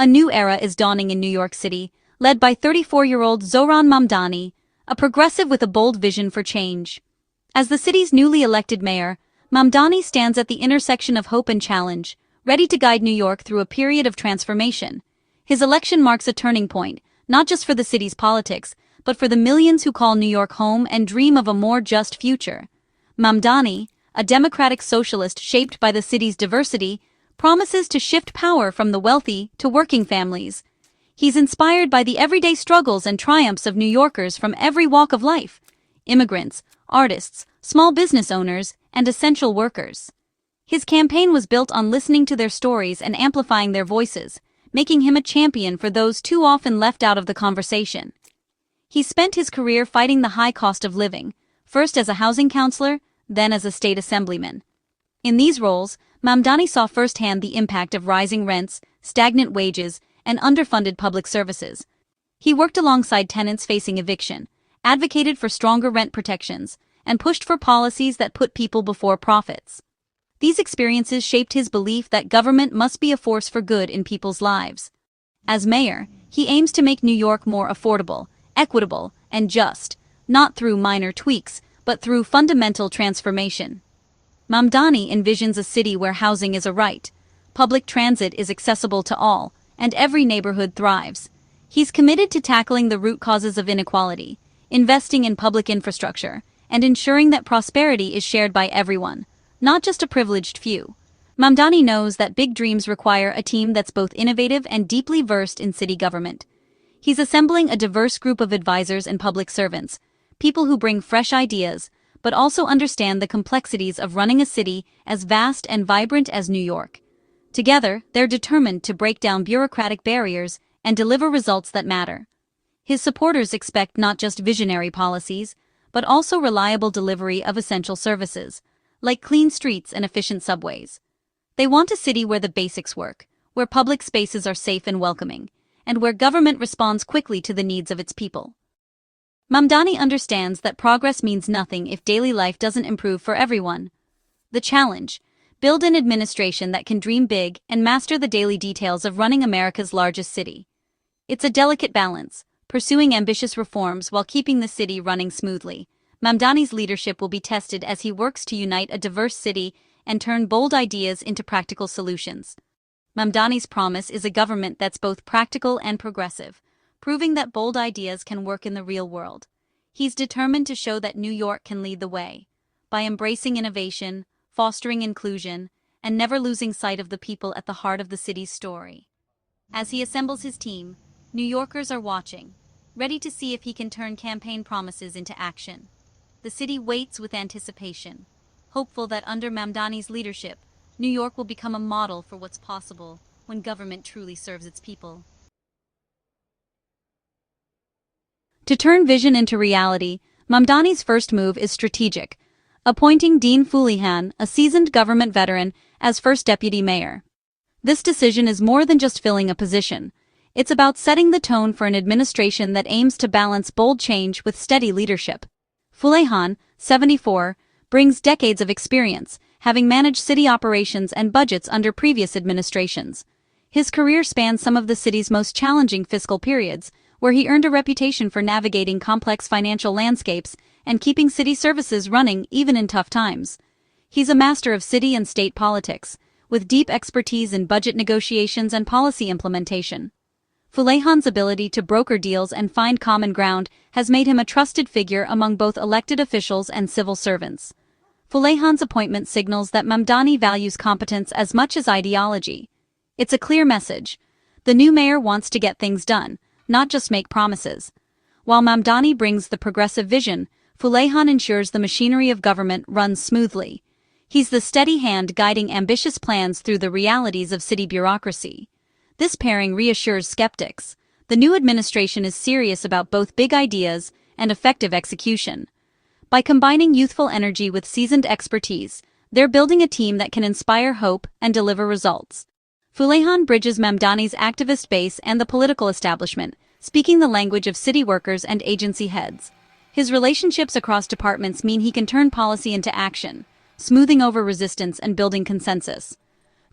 A new era is dawning in New York City, led by 34-year-old Zohran Mamdani, a progressive with a bold vision for change. As the city's newly elected mayor, Mamdani stands at the intersection of hope and challenge, ready to guide New York through a period of transformation. His election marks a turning point, not just for the city's politics, but for the millions who call New York home and dream of a more just future. Mamdani, a democratic socialist shaped by the city's diversity, promises to shift power from the wealthy to working families. He's inspired by the everyday struggles and triumphs of New Yorkers from every walk of life: immigrants, artists, small business owners, and essential workers. His campaign was built on listening to their stories and amplifying their voices, making him a champion for those too often left out of the conversation. He spent his career fighting the high cost of living, first as a housing counselor, then as a state assemblyman. In these roles, Mamdani saw firsthand the impact of rising rents, stagnant wages, and underfunded public services. He worked alongside tenants facing eviction, advocated for stronger rent protections, and pushed for policies that put people before profits. These experiences shaped his belief that government must be a force for good in people's lives. As mayor, he aims to make New York more affordable, equitable, and just, not through minor tweaks, but through fundamental transformation. Mamdani envisions a city where housing is a right, public transit is accessible to all, and every neighborhood thrives. He's committed to tackling the root causes of inequality, investing in public infrastructure, and ensuring that prosperity is shared by everyone, not just a privileged few. Mamdani knows that big dreams require a team that's both innovative and deeply versed in city government. He's assembling a diverse group of advisors and public servants, people who bring fresh ideas, but also understand the complexities of running a city as vast and vibrant as New York. Together, they're determined to break down bureaucratic barriers and deliver results that matter. His supporters expect not just visionary policies, but also reliable delivery of essential services, like clean streets and efficient subways. They want a city where the basics work, where public spaces are safe and welcoming, and where government responds quickly to the needs of its people. Mamdani understands that progress means nothing if daily life doesn't improve for everyone. The challenge: build an administration that can dream big and master the daily details of running America's largest city. It's a delicate balance, pursuing ambitious reforms while keeping the city running smoothly. Mamdani's leadership will be tested as he works to unite a diverse city and turn bold ideas into practical solutions. Mamdani's promise is a government that's both practical and progressive, proving that bold ideas can work in the real world. He's determined to show that New York can lead the way, by embracing innovation, fostering inclusion, and never losing sight of the people at the heart of the city's story. As he assembles his team, New Yorkers are watching, ready to see if he can turn campaign promises into action. The city waits with anticipation, hopeful that under Mamdani's leadership, New York will become a model for what's possible when government truly serves its people. To turn vision into reality, Mamdani's first move is strategic, appointing Dean Fuleihan, a seasoned government veteran, as first deputy mayor. This decision is more than just filling a position. It's about setting the tone for an administration that aims to balance bold change with steady leadership. Fuleihan, 74, brings decades of experience, having managed city operations and budgets under previous administrations. His career spans some of the city's most challenging fiscal periods, where he earned a reputation for navigating complex financial landscapes and keeping city services running even in tough times. He's a master of city and state politics, with deep expertise in budget negotiations and policy implementation. Fuleihan's ability to broker deals and find common ground has made him a trusted figure among both elected officials and civil servants. Fuleihan's appointment signals that Mamdani values competence as much as ideology. It's a clear message. The new mayor wants to get things done, not just make promises. While Mamdani brings the progressive vision, Fuleihan ensures the machinery of government runs smoothly. He's the steady hand guiding ambitious plans through the realities of city bureaucracy. This pairing reassures skeptics. The new administration is serious about both big ideas and effective execution. By combining youthful energy with seasoned expertise, they're building a team that can inspire hope and deliver results. Fuleihan bridges Mamdani's activist base and the political establishment, speaking the language of city workers and agency heads. His relationships across departments mean he can turn policy into action, smoothing over resistance and building consensus.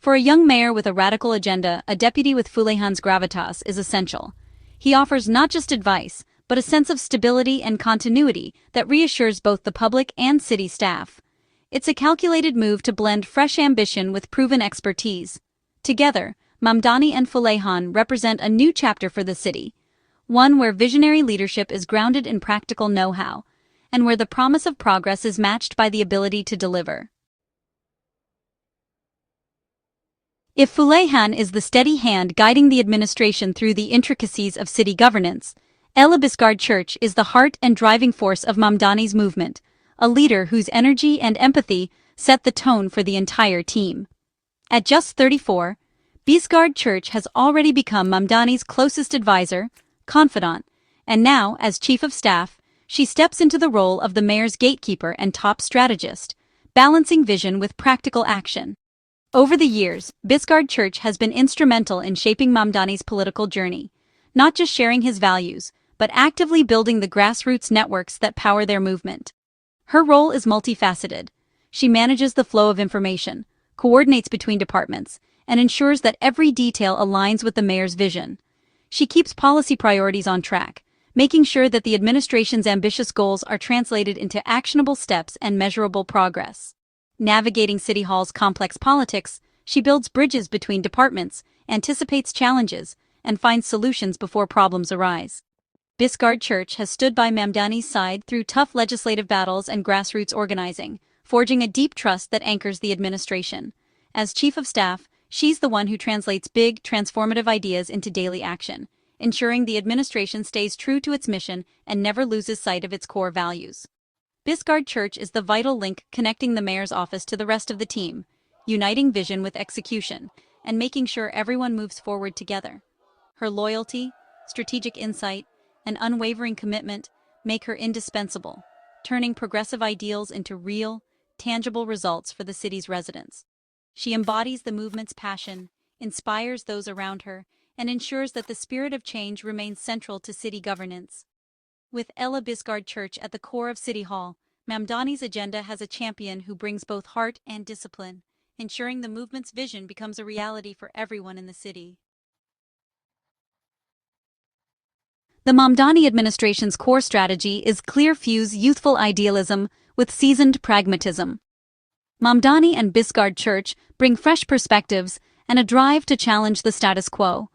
For a young mayor with a radical agenda, a deputy with Fuleihan's gravitas is essential. He offers not just advice, but a sense of stability and continuity that reassures both the public and city staff. It's a calculated move to blend fresh ambition with proven expertise. Together, Mamdani and Fuleihan represent a new chapter for the city, one where visionary leadership is grounded in practical know-how, and where the promise of progress is matched by the ability to deliver. If Fuleihan is the steady hand guiding the administration through the intricacies of city governance, Elle Bisgaard-Church is the heart and driving force of Mamdani's movement, a leader whose energy and empathy set the tone for the entire team. At just 34, Bisgaard-Church has already become Mamdani's closest advisor, confidant, and now, as chief of staff, she steps into the role of the mayor's gatekeeper and top strategist, balancing vision with practical action. Over the years, Bisgaard-Church has been instrumental in shaping Mamdani's political journey, not just sharing his values, but actively building the grassroots networks that power their movement. Her role is multifaceted. She manages the flow of information, coordinates between departments, and ensures that every detail aligns with the mayor's vision. She keeps policy priorities on track, making sure that the administration's ambitious goals are translated into actionable steps and measurable progress. Navigating City Hall's complex politics, she builds bridges between departments, anticipates challenges, and finds solutions before problems arise. Bisgaard-Church has stood by Mamdani's side through tough legislative battles and grassroots organizing, forging a deep trust that anchors the administration. As chief of staff, she's the one who translates big, transformative ideas into daily action, ensuring the administration stays true to its mission and never loses sight of its core values. Bisgaard-Church is the vital link connecting the mayor's office to the rest of the team, uniting vision with execution, and making sure everyone moves forward together. Her loyalty, strategic insight, and unwavering commitment make her indispensable, turning progressive ideals into real, tangible results for the city's residents. She embodies the movement's passion, inspires those around her, and ensures that the spirit of change remains central to city governance. With Elle Bisgaard-Church at the core of City Hall, Mamdani's agenda has a champion who brings both heart and discipline, ensuring the movement's vision becomes a reality for everyone in the city. The Mamdani administration's core strategy is clear fuse youthful idealism with seasoned pragmatism. Mamdani and Bisgaard-Church bring fresh perspectives and a drive to challenge the status quo.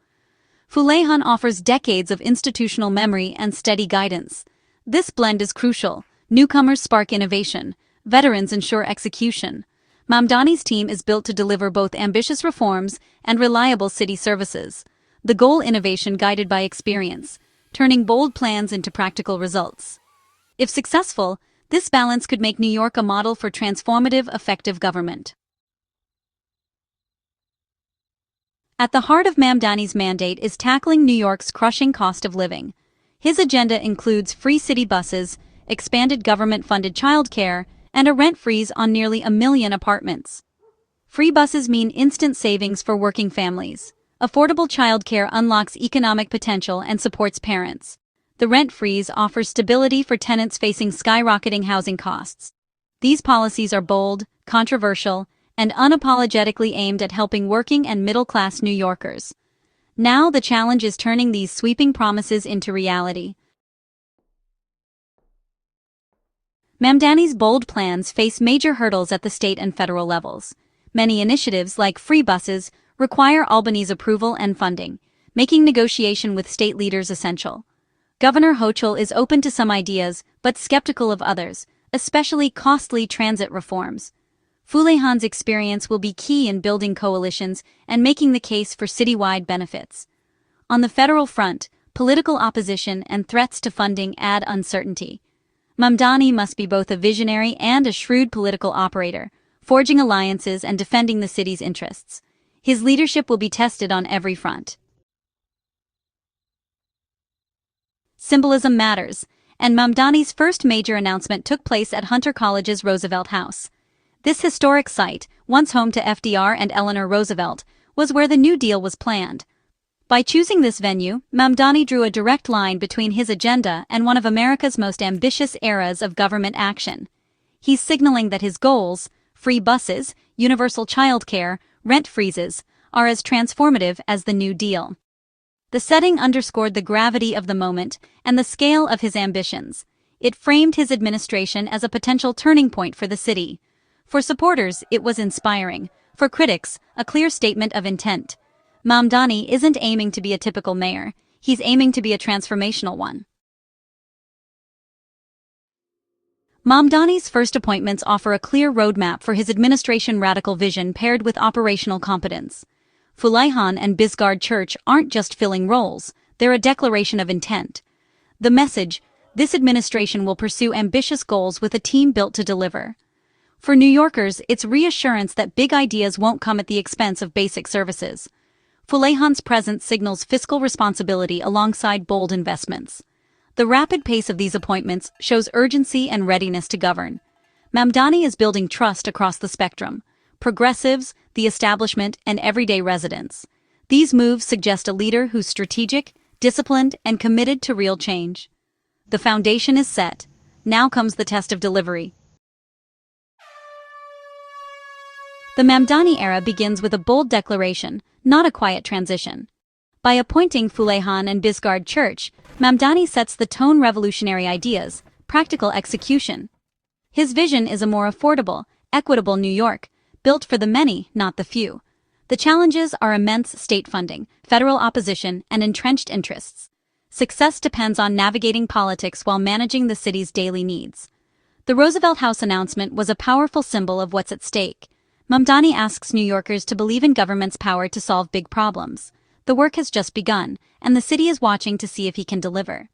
Fuleihan offers decades of institutional memory and steady guidance. This blend is crucial. Newcomers spark innovation. Veterans ensure execution. Mamdani's team is built to deliver both ambitious reforms and reliable city services. The goal: innovation guided by experience, turning bold plans into practical results. If successful, this balance could make New York a model for transformative, effective government. At the heart of Mamdani's mandate is tackling New York's crushing cost of living. His agenda includes free city buses, expanded government-funded childcare, and a rent freeze on nearly 1 million apartments. Free buses mean instant savings for working families. Affordable childcare unlocks economic potential and supports parents. The rent freeze offers stability for tenants facing skyrocketing housing costs. These policies are bold, controversial, and unapologetically aimed at helping working and middle-class New Yorkers. Now the challenge is turning these sweeping promises into reality. Mamdani's bold plans face major hurdles at the state and federal levels. Many initiatives, like free buses, require Albany's approval and funding, making negotiation with state leaders essential. Governor Hochul is open to some ideas, but skeptical of others, especially costly transit reforms. Fuleihan's experience will be key in building coalitions and making the case for citywide benefits. On the federal front, political opposition and threats to funding add uncertainty. Mamdani must be both a visionary and a shrewd political operator, forging alliances and defending the city's interests. His leadership will be tested on every front. Symbolism matters, and Mamdani's first major announcement took place at Hunter College's Roosevelt House. This historic site, once home to FDR and Eleanor Roosevelt, was where the New Deal was planned. By choosing this venue, Mamdani drew a direct line between his agenda and one of America's most ambitious eras of government action. He's signaling that his goals, free buses, universal childcare, rent freezes, are as transformative as the New Deal. The setting underscored the gravity of the moment and the scale of his ambitions. It framed his administration as a potential turning point for the city. For supporters, it was inspiring. For critics, a clear statement of intent. Mamdani isn't aiming to be a typical mayor, he's aiming to be a transformational one. Mamdani's first appointments offer a clear roadmap for his administration radical vision paired with operational competence. Fuleihan and Bisgaard-Church aren't just filling roles, they're a declaration of intent. The message: this administration will pursue ambitious goals with a team built to deliver. For New Yorkers, it's reassurance that big ideas won't come at the expense of basic services. Fuleihan's presence signals fiscal responsibility alongside bold investments. The rapid pace of these appointments shows urgency and readiness to govern. Mamdani is building trust across the spectrum: progressives, the establishment, and everyday residents. These moves suggest a leader who's strategic, disciplined, and committed to real change. The foundation is set. Now comes the test of delivery. The Mamdani era begins with a bold declaration, not a quiet transition. By appointing Fuleihan and Bisgaard-Church, Mamdani sets the tone: revolutionary ideas, practical execution. His vision is a more affordable, equitable New York, built for the many, not the few. The challenges are immense: state funding, federal opposition, and entrenched interests. Success depends on navigating politics while managing the city's daily needs. The Roosevelt House announcement was a powerful symbol of what's at stake. Mamdani asks New Yorkers to believe in government's power to solve big problems. The work has just begun, and the city is watching to see if he can deliver.